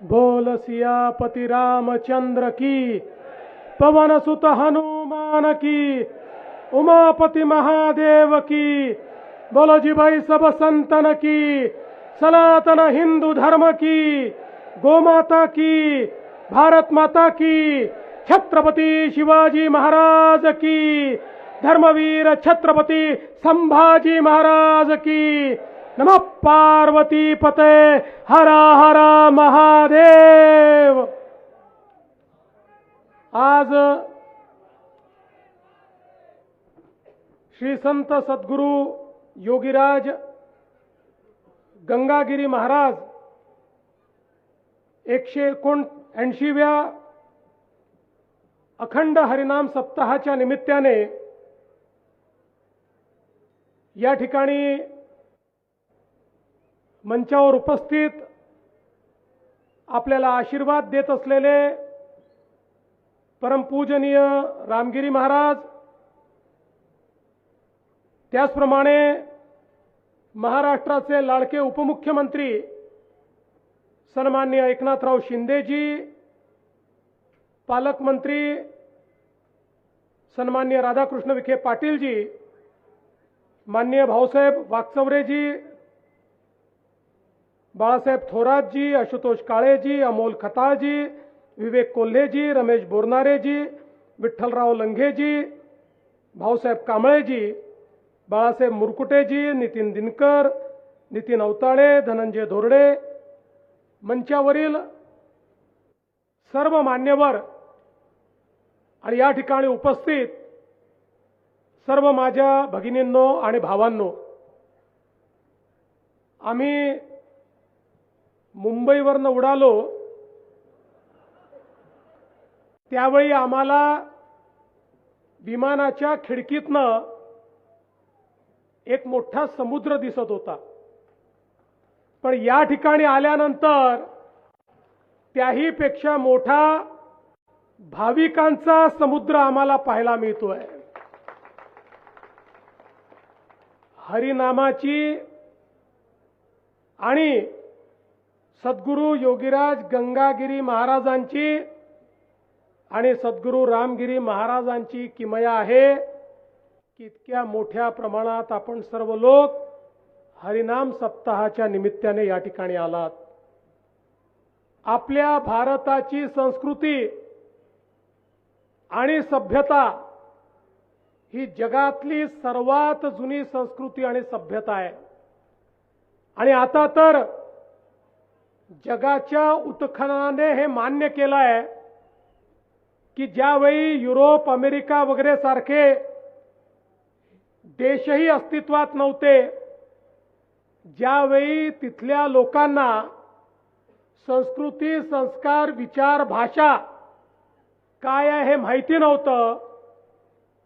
बोल सियापति रामचंद्र की, पवन सुत हनुमान की, उमापति महादेव की, बोलो जी भाई सब संतन की, सनातन हिंदू धर्म की, गोमाता की, भारत माता की, छत्रपति शिवाजी महाराज की, धर्मवीर छत्रपति संभाजी महाराज की। नमः पार्वती पते, हर हर महादेव। आज श्री संत सद्गुरु योगीराज गंगागिरी महाराज 179व्या अखंड हरिनाम सप्ताहाच्या निमित्ताने या ठिकाणी मंचावर उपस्थित आपल्याला आशीर्वाद देत असलेले परमपूजनीय रामगिरी महाराज, त्याचप्रमाणे महाराष्ट्राचे लाडके उपमुख्यमंत्री सन्माननीय एकनाथराव शिंदेजी, पालकमंत्री सन्माननीय राधाकृष्ण विखे पाटीलजी, माननीय भाऊसाहेब वाकचौरेजी, बाळासाहेब थोरातजी, आशुतोष काळेजी, अमोल खताळजी, विवेक कोल्हेजी, रमेश बोरनारेजी, विठ्ठलराव लंघेजी, भाऊसाहेब कांबळेजी, बाळासाहेब मुरकुटेजी, नितीन दिनकर, नितीन अवताळे, धनंजय धोरडे, मंचावरील सर्व मान्यवर आणि या ठिकाणी उपस्थित सर्व माझ्या भगिनींनो आणि भावांनो, आम्ही मुंबईवरनं उडालो त्यावेळी आम्हाला विमानाच्या खिडकीतनं एक मोठा समुद्र दिसत होता, पण या ठिकाणी आल्यानंतर त्याही पेक्षा मोठा भाविकांचा समुद्र आम्हाला पाहायला मिळतोय। हरिनामाची आणि सद्गुरु योगीराज गंगागिरी महाराजांची आणि सद्गुरु रामगिरी महाराजांची किमया आहे की इतक्या मोठ्या प्रमाणात आपण सर्व लोक हरिनाम सप्ताहाच्या निमित्ताने या ठिकाणी आलात। आपल्या भारताची संस्कृती आणि सभ्यता ही जगातली सर्वात जुनी संस्कृती आणि सभ्यता आहे आणि आता तर जगाच्या उत्खननाने हे मान्य केलं आहे की ज्यावेळी युरोप, अमेरिका वगैरे सारखे देशही अस्तित्वात नव्हते, ज्यावेळी तिथल्या लोकांना संस्कृती, संस्कार, विचार, भाषा काय आहे हे माहिती नव्हतं,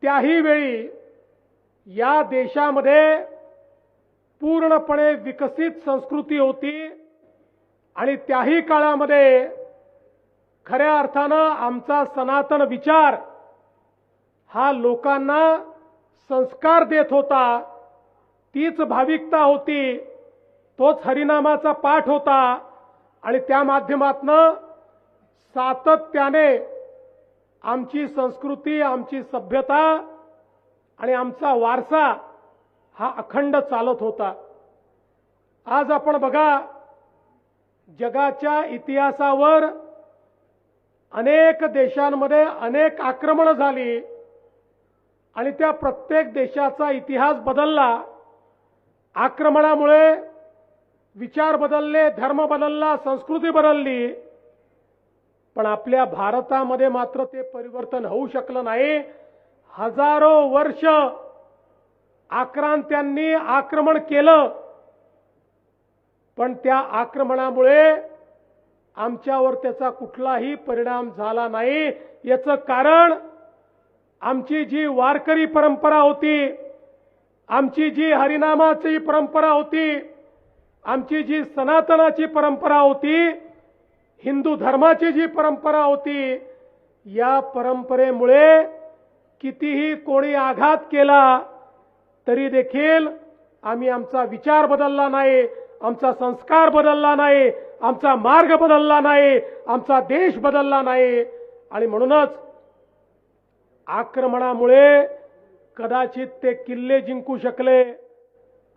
त्याही वेळी या देशामध्ये पूर्णपणे विकसित संस्कृती होती आणि त्याही काळामध्ये खऱ्या अर्थानं आमचा सनातन विचार हा लोकांना संस्कार देत होता, तीच भाविकता होती, तोच हरिनामाचा पाठ होता आणि त्या माध्यमातनं सातत्याने आमची संस्कृती, आमची सभ्यता आणि आमचा वारसा हा अखंड चालत होता। आज आपण बघा, जगाच्या इतिहासावर अनेक देशांमध्ये अनेक आक्रमणे झाली आणि त्या प्रत्येक देशाचा इतिहास बदलला। आक्रमणामुळे विचार बदलले, धर्म बदलला, संस्कृती बदलली, पण आपल्या भारतामध्ये मात्र ते परिवर्तन होऊ शकलं नाही। हजारो वर्ष आक्रांत्यांनी आक्रमण केलं, पण त्या आक्रमणामुळे आमच्यावर त्याचा कुठलाही परिणाम झाला नाही। याचं कारण आमची जी वारकरी परंपरा होती, आमची जी हरिनामाची परंपरा होती, आमची जी सनातनाची परंपरा होती, हिंदू धर्माची जी परंपरा होती, या परंपरेमुळे कितीही कोणी आघात केला तरी देखील आम्ही आमचा विचार बदलला नाही, आमचा संस्कार बदलला नाही, आमचा मार्ग बदलला नाही, आमचा देश बदलला नाही. आणि म्हणूनच आक्रमणामुळे कदाचित ते किल्ले जिंकू शकले,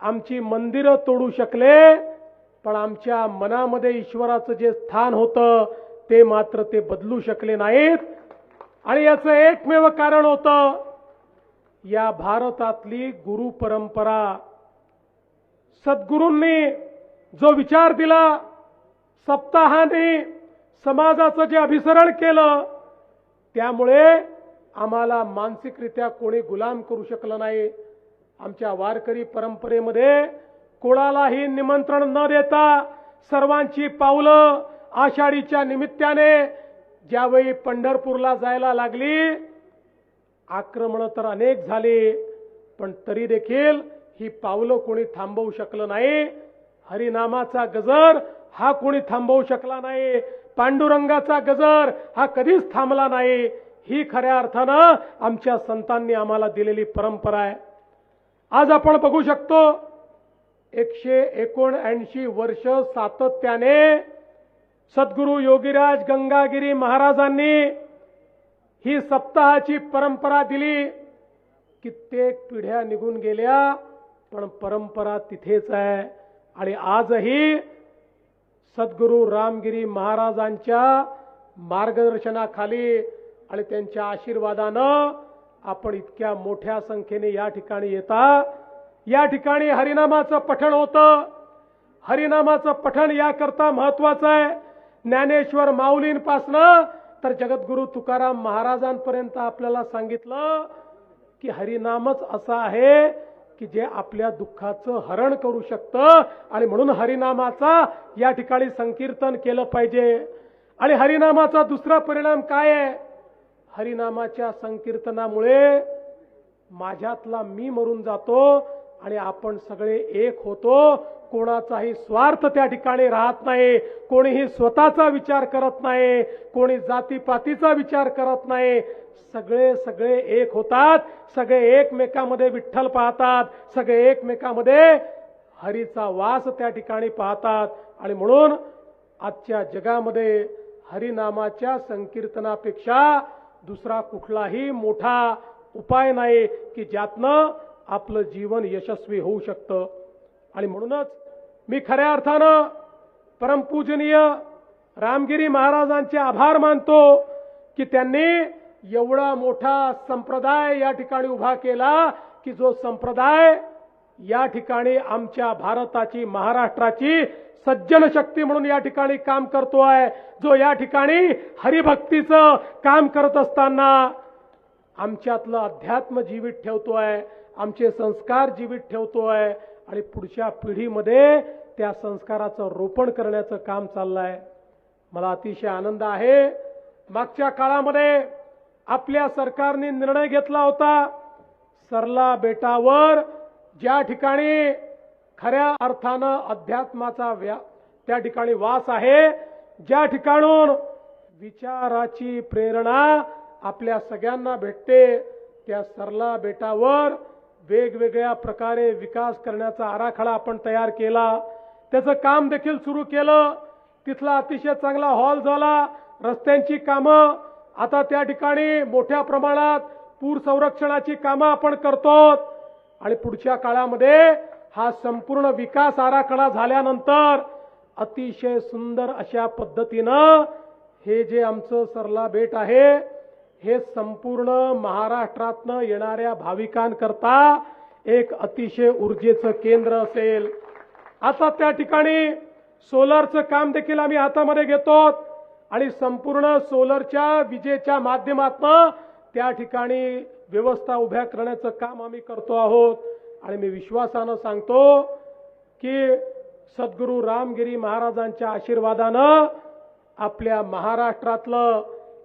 आमची मंदिरं तोडू शकले, पण आमच्या मनामध्ये ईश्वराचं जे स्थान होतं ते मात्र ते बदलू शकले नाहीत. आणि याचं एकमेव कारण होतं या भारतातली गुरु परंपरा. सद्गुरूंनी जो विचार दिला, सप्ताहाने समाजाचं जे अभिसरण केलं, त्यामुळे आम्हाला मानसिकरित्या कोणी गुलाम करू शकलं नाही. आमच्या वारकरी परंपरेमध्ये कोणालाही निमंत्रण न देता सर्वांची पावलं आषाढीच्या निमित्ताने ज्यावेळी पंढरपूरला जायला लागली, आक्रमण तर अनेक झाली, पण तरी देखील ही पावलं कोणी थांबवू शकलं नाही. हरिनामाचा गजर हा कोणी थांबवू शकला नाही. पांडुरंगाचा गजर हा कधीच थांबला नाही. ही खऱ्या अर्थानं आमच्या संतांनी आम्हाला दिलेली परंपरा आहे. आज आपण बघू शकतो 179 वर्ष सातत्याने सद्गुरू योगीराज गंगागिरी महाराजांनी ही सप्ताहाची परंपरा दिली. कित्येक पिढ्या निघून गेल्या, पण परंपरा तिथेच आहे. आणि आजही सद्गुरू रामगिरी महाराजांच्या मार्गदर्शनाखाली आणि त्यांच्या आशीर्वादानं आपण इतक्या मोठ्या संख्येने या ठिकाणी येता. या ठिकाणी हरिनामाचं पठण होतं. हरिनामाचं पठण याकरता महत्वाचं आहे, ज्ञानेश्वर माऊलींपासनं तर जगद्गुरु तुकाराम महाराजांपर्यंत आपल्याला सांगितलं की हरिनामच असं आहे की जे आपल्या दुःखाचं हरण करू शकतं. आणि म्हणून हरिनामाचा या ठिकाणी संकीर्तन केलं पाहिजे. आणि हरिनामाचा दुसरा परिणाम काय आहे? हरिनामाच्या संकीर्तनामुळे माझ्यातला मी मरून जातो आणि आपण सगळे एक होतो. कोणाचाही स्वार्थ त्या ठिकाणी राहत नाही, कोणीही स्वतःचा विचार करत नाही, कोणी जातीपातीचा विचार करत नाही. सगळे एक होतात, सगळे एकमेकांमध्ये विठ्ठल पाहतात, सगळे एकमेकांमध्ये हरीचा वास त्या ठिकाणी पाहतात. आणि म्हणून आजच्या जगामध्ये हरिनामाच्या संकीर्तनापेक्षा दुसरा कुठलाही मोठा उपाय नाही की ज्यातनं आपलं जीवन यशस्वी होऊ शकतं. आणि म्हणूनच मी खऱ्या अर्थानं परमपूजनीय रामगिरी महाराजांचे आभार मानतो की त्यांनी एवढा मोठा संप्रदाय या ठिकाणी उभा केला की जो संप्रदाय या ठिकाणी आमच्या भारताची, महाराष्ट्राची सज्जन शक्ती म्हणून या ठिकाणी काम करतो आहे, जो या ठिकाणी हरिभक्तीचं काम करत असताना आमच्यातलं अध्यात्म जीवित ठेवतोय, आमचे संस्कार जीवित ठेवतोय आणि पुढच्या पिढीमध्ये त्या संस्काराचं रोपण करण्याचं काम चाललंय. मला अतिशय आनंद आहे. मागच्या काळामध्ये आपल्या सरकारने निर्णय घेतला होता, सरला बेटावर ज्या ठिकाणी खऱ्या अर्थानं अध्यात्माचा त्या ठिकाणी वास आहे, ज्या ठिकाणून विचाराची प्रेरणा आपल्या सगळ्यांना भेटते, त्या सरला बेटावर वेगवेगळ्या प्रकारे विकास करण्याचा आराखडा आपण तयार केला. त्याचं काम देखील सुरू केलं. तिथला अतिशय चांगला हॉल झाला. रस्त्यांची कामं आता त्या ठिकाणी मोठ्या प्रमाणात पूर संरक्षणाची कामं आपण करतो. आणि पुढच्या काळामध्ये हा संपूर्ण विकास आराखडा झाल्यानंतर अतिशय सुंदर अशा पद्धतीनं हे जे आमचं सरला बेट आहे हे संपूर्ण महाराष्ट्रातनं येणाऱ्या भाविकांकरता एक अतिशय ऊर्जेचं केंद्र असेल. आता त्या ठिकाणी सोलरचं काम देखील आम्ही हातामध्ये घेतो आणि संपूर्ण सोलरच्या विजेच्या माध्यमातून त्या ठिकाणी व्यवस्था उभ्या करण्याचं काम आम्ही करतो आहोत. आणि मी विश्वासानं सांगतो की सद्गुरू रामगिरी महाराजांच्या आशीर्वादानं आपल्या महाराष्ट्रातलं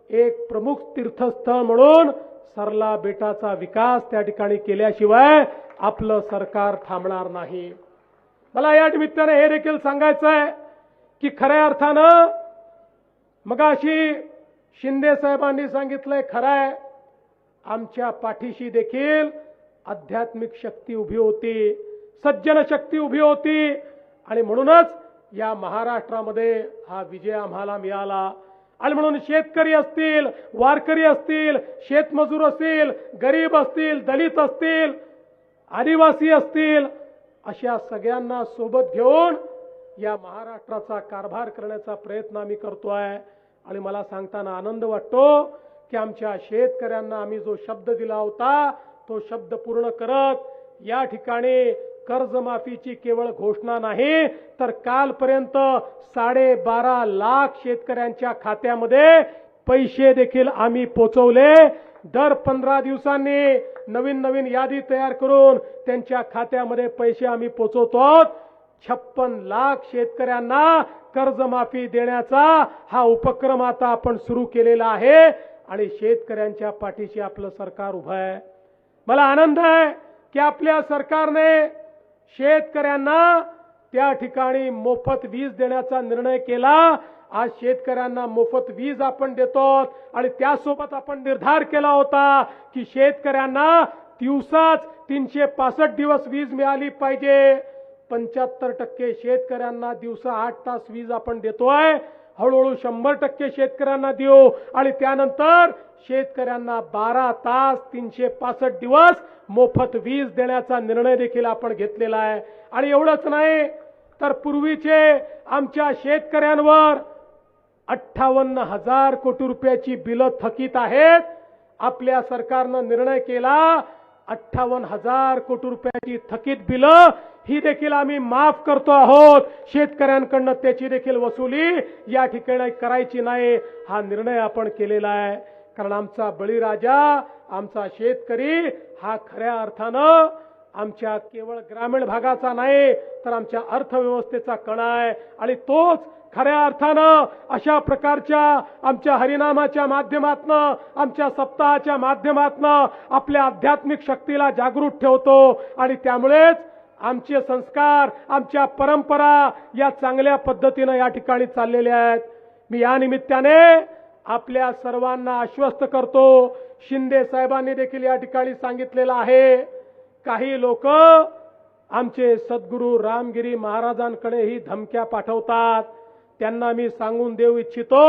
एक प्रमुख तीर्थस्थळ म्हणून सरला बेटाचा विकास त्या ठिकाणी केल्याशिवाय आपलं सरकार थांबणार नाही. मला या निमित्ताने हे देखील सांगायचं आहे की खऱ्या अर्थानं मगाशी शिंदे साहेबांनी सांगितलंय, खरं आहे, आमच्या पाठीशी देखील आध्यात्मिक शक्ती उभी होती, सज्जन शक्ती उभी होती. आणि म्हणूनच या महाराष्ट्रामध्ये हा विजय आम्हाला मिळाला। आणि म्हणून शेतकरी असतील, वारकरी असतील, शेतमजूर असतील, गरीब असतील, दलित असतील, आदिवासी असतील, अशा सगळ्यांना सोबत घेऊन या महाराष्ट्राचा कारभार करण्याचा प्रयत्न आम्ही करतोय। आणि मला सांगताना आनंद वाटतो की आमच्या शेतकऱ्यांना आम्ही जो शब्द दिला होता तो शब्द पूर्ण करत या ठिकाणी कर्जमाफीची केवळ घोषणा नाही तर कालपर्यंत 12.5 लाख शेतकऱ्यांच्या खात्यामध्ये पैसे देखील आम्ही पोहोचवले। दर 15 दिवसांनी नवीन यादी तयार करून त्यांच्या खात्यामध्ये पैसे आम्ही पोहोचवतो। 56 लाख शेतकऱ्यांना कर्जमाफी देण्याचा हा उपक्रम आता आपण सुरू केलेला आहे आणि शेतकऱ्यांच्या पाठीशी आपलं सरकार उभं आहे। मला आनंद आहे की आपल्या सरकारने शेतकऱ्यांना त्या ठिकाणी मोफत वीज देण्याचा निर्णय केला। आज शेतकऱ्यांना मोफत वीज आपण देतो आणि त्यासोबत आपण निर्धार केला होता की शेतकऱ्यांना दिवसाच 365 दिवस वीज मिळाली पाहिजे। 75% शेतकऱ्यांना दिवसा 8 तास वीज आपण देतोय। हळूहळू 100% शेतकऱ्यांना देऊ आणि त्यानंतर शेतकऱ्यांना 12 तास 365 दिवस मोफत वीज देण्याचा निर्णय देखील आपण घेतलेला आहे। आणि एवढंच नाही तर पूर्वीचे आमच्या शेतकऱ्यांवर 58,000 कोटी रुपयाची बिलं थकीत आहेत। आपल्या सरकारनं निर्णय केला 58,000 कोटी रुपयाची थकीत बिलं ही देखील आम्ही माफ करतो आहोत। शेतकऱ्यांकडून त्याची देखील वसुली या ठिकाणी करायची नाही हा निर्णय आपण केलेला आहे। कारण आमचा बळीराजा आमचा शेतकरी हा खऱ्या अर्थानं आमच्या केवळ ग्रामीण भागाचा नाही तर आमच्या अर्थव्यवस्थेचा कणा आहे आणि तोच खऱ्या अर्थानं अशा प्रकारच्या आमच्या हरिनामाच्या माध्यमातनं आमच्या सप्ताहाच्या माध्यमातनं आपल्या आध्यात्मिक शक्तीला जागृत ठेवतो आणि त्यामुळेच आमचे संस्कार आमच्या परंपरा या चांगल्या पद्धतीनं या ठिकाणी चाललेल्या आहेत। मी या निमित्ताने आपल्या सर्वांना आश्वस्त करतो, शिंदे साहेबांनी देखील या ठिकाणी सांगितलेलं आहे, काही लोक आमचे सद्गुरू रामगिरी महाराजांकडे ही धमक्या पाठवतात। त्यांना मी सांगून देऊ इच्छितो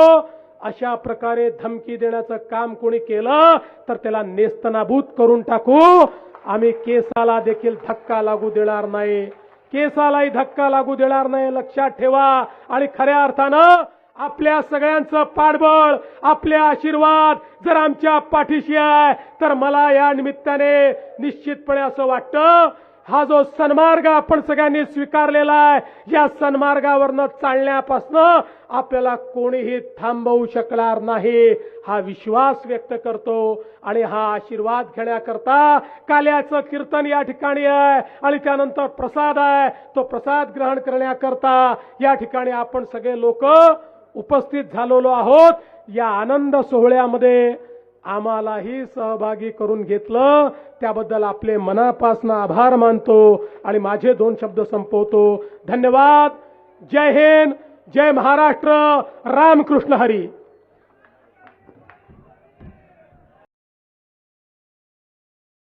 अशा प्रकारे धमकी देण्याचं काम कोणी केलं तर त्याला नेस्तनाबूत करून टाकू। आम्ही केसाला देखील धक्का लागू देणार नाही, केसालाही धक्का लागू देणार नाही, लक्षात ठेवा। आणि खऱ्या अर्थानं आपल्या सगळ्यांचं पाठबळ आपले आशीर्वाद जर आमच्या पाठीशी आहे तर मला या निमित्ताने निश्चितपणे असं वाटतं हा जो सन्मार्ग आपण सगळ्यांनी स्वीकारलेला आहे या सन्मार्गावरनं चालण्यापासून आपल्याला कोणीही थांबवू शकणार नाही हा विश्वास व्यक्त करतो। आणि हा आशीर्वाद घेण्याकरता काल्याचं कीर्तन या ठिकाणी आहे आणि त्यानंतर प्रसाद आहे, तो प्रसाद ग्रहण करण्याकरता या ठिकाणी आपण सगळे लोक उपस्थित झालेलो आहोत। या आनंद सोहळ्यामध्ये आम्हालाही सहभागी करून घेतलं त्याबद्दल आपले मनापासून आभार मानतो आणि माझे 2 शब्द संपवतो। धन्यवाद। जय हिंद, जय महाराष्ट्र, रामकृष्ण हरी।